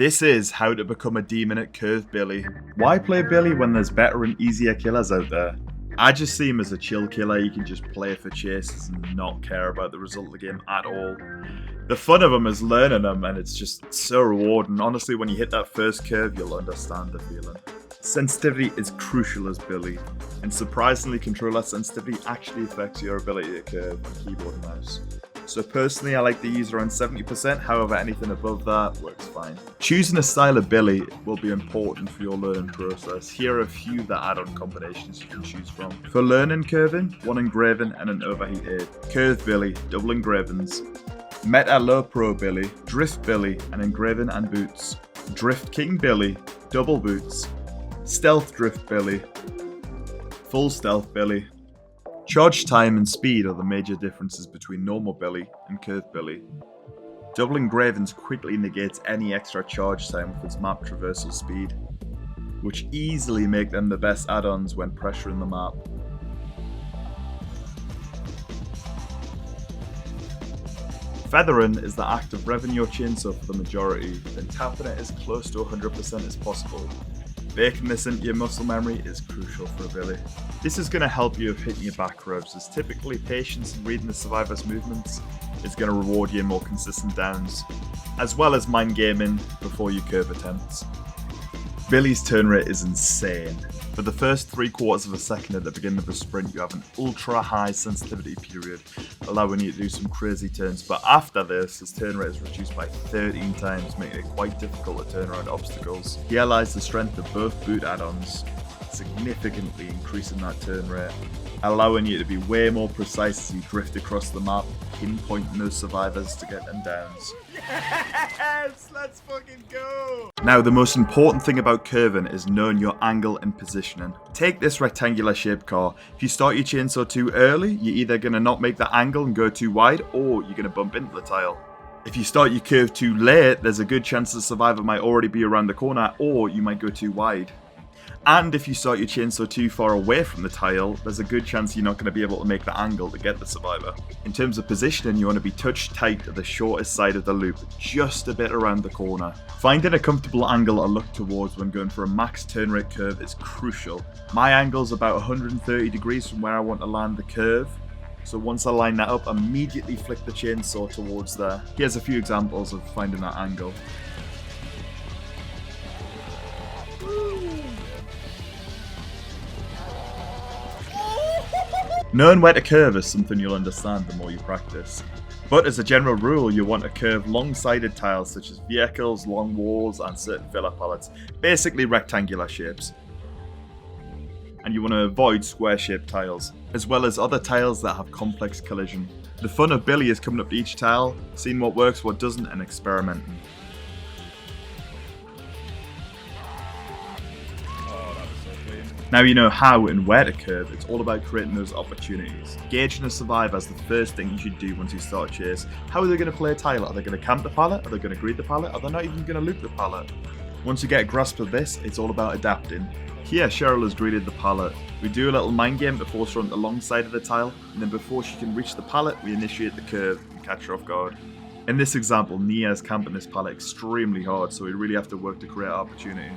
This is how to become a demon at Curve Billy. Why play Billy when there's better and easier killers out there? I just see him as a chill killer. You can just play for chases and not care about the result of the game at all. The fun of him is learning them, and it's just so rewarding. Honestly, when you hit that first curve, you'll understand the feeling. Sensitivity is crucial as Billy, and surprisingly, controller sensitivity actually affects your ability to curve with keyboard and mouse. So personally, I like to use around 70%, however anything above that works fine. Choosing a style of Billy will be important for your learning process. Here are a few of the add-on combinations you can choose from. For learning curving, one engraven and an overheat aid. Curve Billy, double engravens. Meta Low Pro Billy, Drift Billy, and engraven and boots. Drift King Billy, double boots. Stealth Drift Billy, full Stealth Billy. Charge time and speed are the major differences between normal Billy and Curve Billy. Double engravens quickly negates any extra charge time with its map traversal speed, which easily make them the best add-ons when pressuring the map. Feathering is the act of revving your chainsaw for the majority, then tapping it as close to 100% as possible. Baking this into your muscle memory is crucial for a Billy. This is going to help you with hitting your back rubs, as typically patience in reading the survivor's movements is going to reward you in more consistent downs, as well as mind gaming before your curve attempts. Billy's turn rate is insane. For the first 3/4 of a second at the beginning of a sprint, you have an ultra high sensitivity period, allowing you to do some crazy turns, but after this, his turn rate is reduced by 13 times, making it quite difficult to turn around obstacles. Here lies the strength of both boot add-ons, significantly increasing that turn rate, allowing you to be way more precise as you drift across the map, pinpointing those survivors to get them downs. Yes! Let's fucking go! Now, the most important thing about curving is knowing your angle and positioning. Take this rectangular shaped car. If you start your chainsaw too early, you're either going to not make the angle and go too wide, or you're going to bump into the tile. If you start your curve too late, there's a good chance the survivor might already be around the corner, or you might go too wide. And if you start your chainsaw too far away from the tile, there's a good chance you're not going to be able to make the angle to get the survivor. In terms of positioning, you want to be touch tight to the shortest side of the loop, just a bit around the corner. Finding a comfortable angle to look towards when going for a max turn rate curve is crucial. My angle's about 130 degrees from where I want to land the curve, so once I line that up, immediately flick the chainsaw towards there. Here's a few examples of finding that angle. Knowing where to curve is something you'll understand the more you practice. But as a general rule, you want to curve long-sided tiles such as vehicles, long walls, and certain filler pallets, basically rectangular shapes. And you want to avoid square-shaped tiles, as well as other tiles that have complex collision. The fun of Billy is coming up to each tile, seeing what works, what doesn't, and experimenting. Now you know how and where to curve, it's all about creating those opportunities. Gauging a survivor is the first thing you should do once you start a chase. How are they going to play a tile? Are they going to camp the pallet? Are they going to greet the pallet? Are they not even going to loop the pallet? Once you get a grasp of this, it's all about adapting. Here, Cheryl has greeted the pallet. We do a little mind game to force her on the long side of the tile, and then before she can reach the pallet, we initiate the curve and catch her off guard. In this example, Nia is camping this pallet extremely hard, so we really have to work to create opportunity.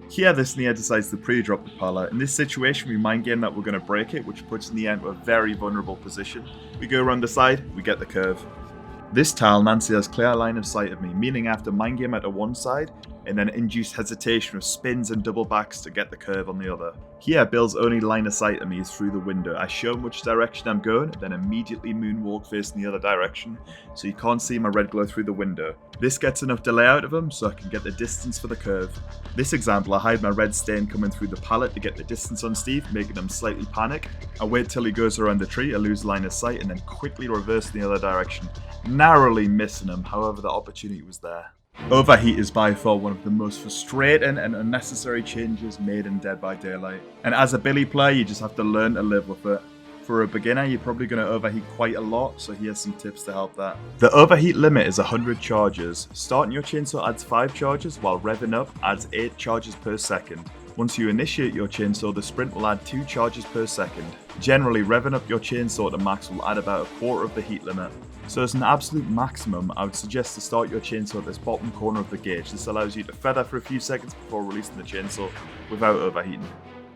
Here, this Nia decides to pre-drop the pallet. In this situation, we mind game that we're going to break it, which puts Nia into a very vulnerable position. We go around the side, we get the curve. This tile, Nancy has clear line of sight of me, meaning I have to mind game at the one side, and then induce hesitation with spins and double backs to get the curve on the other. Here, Bill's only line of sight of me is through the window. I show him which direction I'm going, then immediately moonwalk facing the other direction, so you can't see my red glow through the window. This gets enough delay out of him, so I can get the distance for the curve. This example, I hide my red stain coming through the pallet to get the distance on Steve, making him slightly panic. I wait till he goes around the tree, I lose line of sight, and then quickly reverse in the other direction, narrowly missing him, however the opportunity was there. Overheat is by far one of the most frustrating and unnecessary changes made in Dead by Daylight. And as a Billy player, you just have to learn to live with it. For a beginner, you're probably going to overheat quite a lot, so here's some tips to help that. The overheat limit is 100 charges. Starting your chainsaw adds 5 charges, while revving up adds 8 charges per second. Once you initiate your chainsaw, the sprint will add 2 charges per second. Generally, revving up your chainsaw to max will add about a quarter of the heat limit. So as an absolute maximum, I would suggest to start your chainsaw at this bottom corner of the gauge. This allows you to feather for a few seconds before releasing the chainsaw without overheating.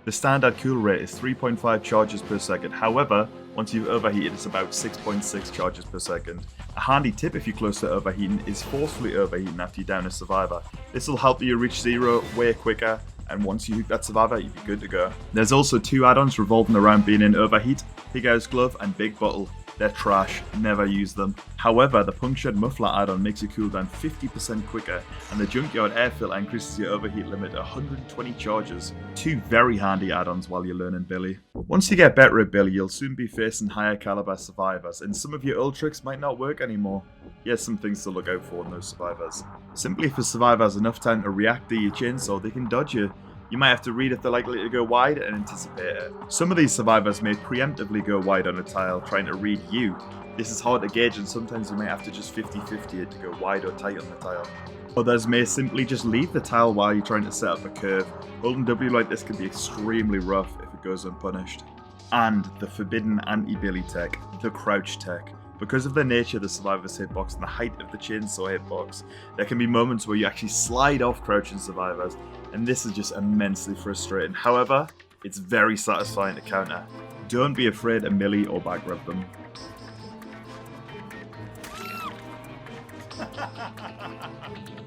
The standard cool rate is 3.5 charges per second, however, once you've overheated it's about 6.6 charges per second. A handy tip if you're close to overheating is forcefully overheating after you down a survivor. This will help you reach 0 way quicker, and once you hook that survivor, you'll be good to go. There's also 2 add-ons revolving around being in overheat, Big House Glove and Big Bottle. They're trash, never use them. However, the Punctured Muffler add-on makes your cooldown 50% quicker, and the Junkyard Air Filter increases your overheat limit to 120 charges. 2 very handy add-ons while you're learning Billy. Once you get better at Billy, you'll soon be facing higher caliber survivors, and some of your old tricks might not work anymore. Here's some things to look out for in those survivors. Simply if a survivor has enough time to react to your chainsaw, they can dodge you. You might have to read if they're likely to go wide and anticipate it. Some of these survivors may preemptively go wide on a tile, trying to read you. This is hard to gauge, and sometimes you may have to just 50-50 it to go wide or tight on the tile. Others may simply just leave the tile while you're trying to set up a curve. Holding W like this can be extremely rough if it goes unpunished. And the forbidden anti-Billy tech, the crouch tech. Because of the nature of the survivor's hitbox and the height of the chainsaw hitbox, there can be moments where you actually slide off crouching survivors, and this is just immensely frustrating. However, it's very satisfying to counter. Don't be afraid to melee or back rub them.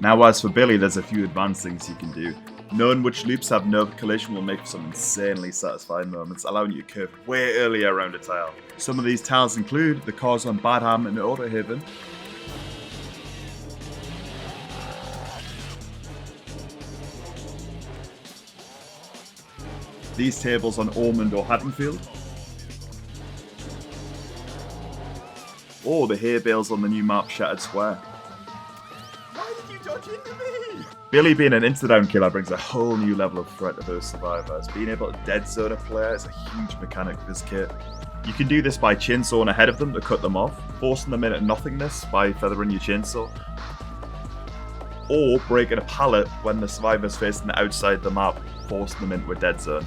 Now as for Billy, there's a few advanced things you can do. Knowing which loops have no collision will make for some insanely satisfying moments, allowing you to curve way earlier around a tile. Some of these tiles include the cars on Badham and Autohaven, these tables on Ormond or Haddonfield, or the hay bales on the new map Shattered Square. Why did you dodge into me? Billy being an insta-down killer brings a whole new level of threat to those survivors. Being able to dead zone a player is a huge mechanic of this kit. You can do this by chainsawing ahead of them to cut them off, forcing them in at nothingness by feathering your chainsaw, or breaking a pallet when the survivor's facing the outside of the map, forcing them into a dead zone.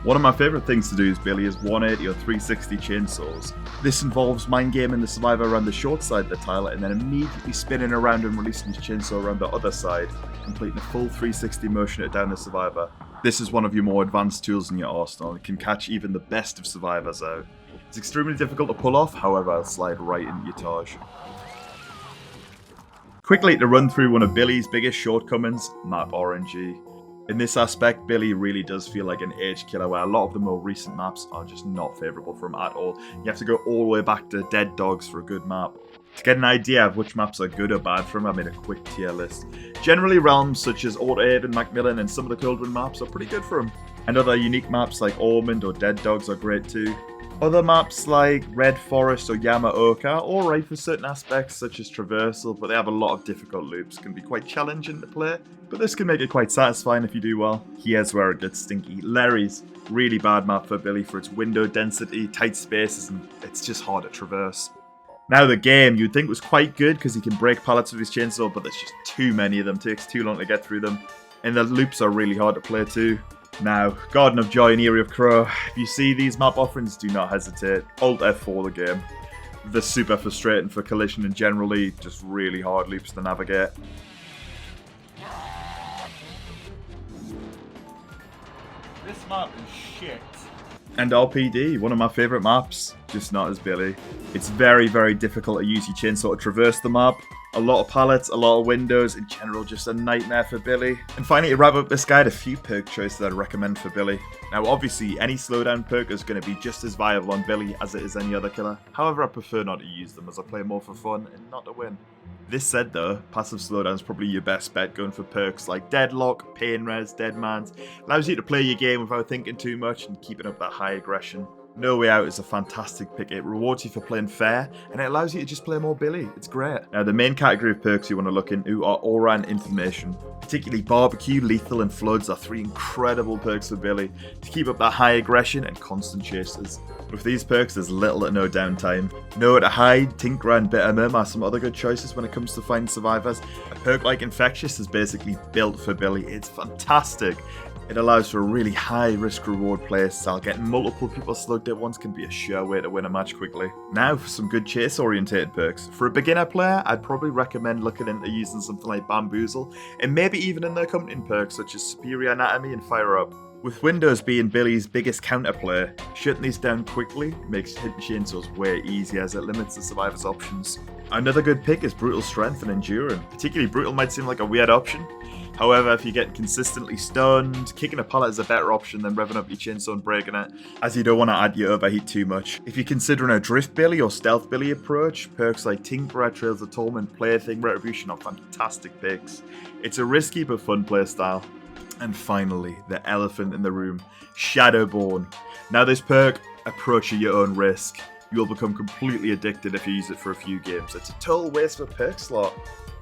One of my favourite things to do as Billy is 180 or 360 chainsaws. This involves mindgaming the survivor around the short side of the tile and then immediately spinning around and releasing his chainsaw around the other side, completing a full 360 motion to down the survivor. This is one of your more advanced tools in your arsenal and can catch even the best of survivors out. It's extremely difficult to pull off, however I'll slide right into your Taj. Quickly to run through one of Billy's biggest shortcomings, map RNG. In this aspect, Billy really does feel like an age killer where a lot of the more recent maps are just not favourable for him at all. You have to go all the way back to Dead Dogs for a good map. To get an idea of which maps are good or bad for him, I made a quick tier list. Generally, realms such as Autohaven, Macmillan and some of the Cauldron maps are pretty good for him. And other unique maps like Ormond or Dead Dogs are great too. Other maps like Red Forest or Yamaoka are alright for certain aspects such as traversal, but they have a lot of difficult loops, can be quite challenging to play, but this can make it quite satisfying if you do well. Here's where it gets stinky. Larry's really bad map for Billy for its window density, tight spaces, and it's just hard to traverse. Now the game, you'd think was quite good because he can break pallets with his chainsaw, but there's just too many of them, takes too long to get through them, and the loops are really hard to play too. Now, Garden of Joy and Eyrie of Crow, if you see these map offerings, do not hesitate. Alt F4 the game. They're super frustrating for collision and generally just really hard loops to navigate. This map is shit. And RPD, one of my favourite maps, just not as Billy. It's very, very difficult to use your chainsaw to traverse the map. A lot of pallets, a lot of windows, in general just a nightmare for Billy. And finally, to wrap up this guide, a few perk choices I'd recommend for Billy. Now obviously, any slowdown perk is going to be just as viable on Billy as it is any other killer. However, I prefer not to use them as I play more for fun and not to win. This said though, passive slowdown is probably your best bet going for perks like Deadlock, Pain Res, Deadmans. Allows you to play your game without thinking too much and keeping up that high aggression. No Way Out is a fantastic pick. It rewards you for playing fair, and it allows you to just play more Billy. It's great. Now, the main category of perks you want to look into are aura and information. Particularly Barbecue, Lethal, and Floods are 3 incredible perks for Billy to keep up that high aggression and constant chases. With these perks, there's little to no downtime. Nowhere to Hide, Tinker, and Bitter Mim are some other good choices when it comes to finding survivors. A perk like Infectious is basically built for Billy. It's fantastic. It allows for a really high risk-reward playstyle. Getting multiple people slugged at once can be a sure way to win a match quickly. Now for some good chase-orientated perks. For a beginner player, I'd probably recommend looking into using something like Bamboozle, and maybe even in their accompanying perks such as Superior Anatomy and Fire Up. With Windows being Billy's biggest counterplay, shutting these down quickly makes hitting chainsaws way easier as it limits the survivor's options. Another good pick is Brutal Strength and Enduring. Particularly Brutal might seem like a weird option. However, if you get consistently stunned, kicking a pallet is a better option than revving up your chainsaw and breaking it, as you don't want to add your overheat too much. If you're considering a Drift Billy or Stealth Billy approach, perks like Tinkerer, Trails of Torment, Plaything, Retribution are fantastic picks. It's a risky but fun playstyle. And finally, the elephant in the room, Shadowborn. Now this perk, approach at your own risk. You'll become completely addicted if you use it for a few games. It's a total waste of a perk slot.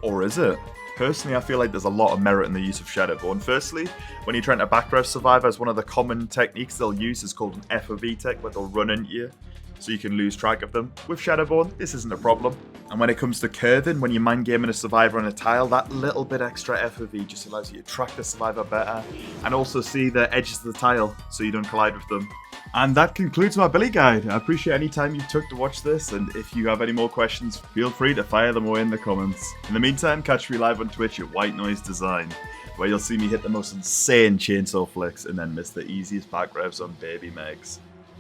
Or is it? Personally, I feel like there's a lot of merit in the use of Shadowborn. Firstly, when you're trying to backdraft survivors, one of the common techniques they'll use is called an FOV tech, where they'll run into you, so you can lose track of them. With Shadowborn, this isn't a problem. And when it comes to curving, when you're mind-gaming a survivor on a tile, that little bit extra FOV just allows you to track the survivor better, and also see the edges of the tile, so you don't collide with them. And that concludes my Billy guide. I appreciate any time you took to watch this, and if you have any more questions, feel free to fire them away in the comments. In the meantime, catch me live on Twitch at White Noise Design, where you'll see me hit the most insane chainsaw flicks and then miss the easiest back revs on baby Megs.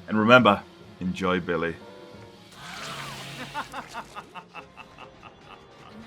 And remember, enjoy Billy.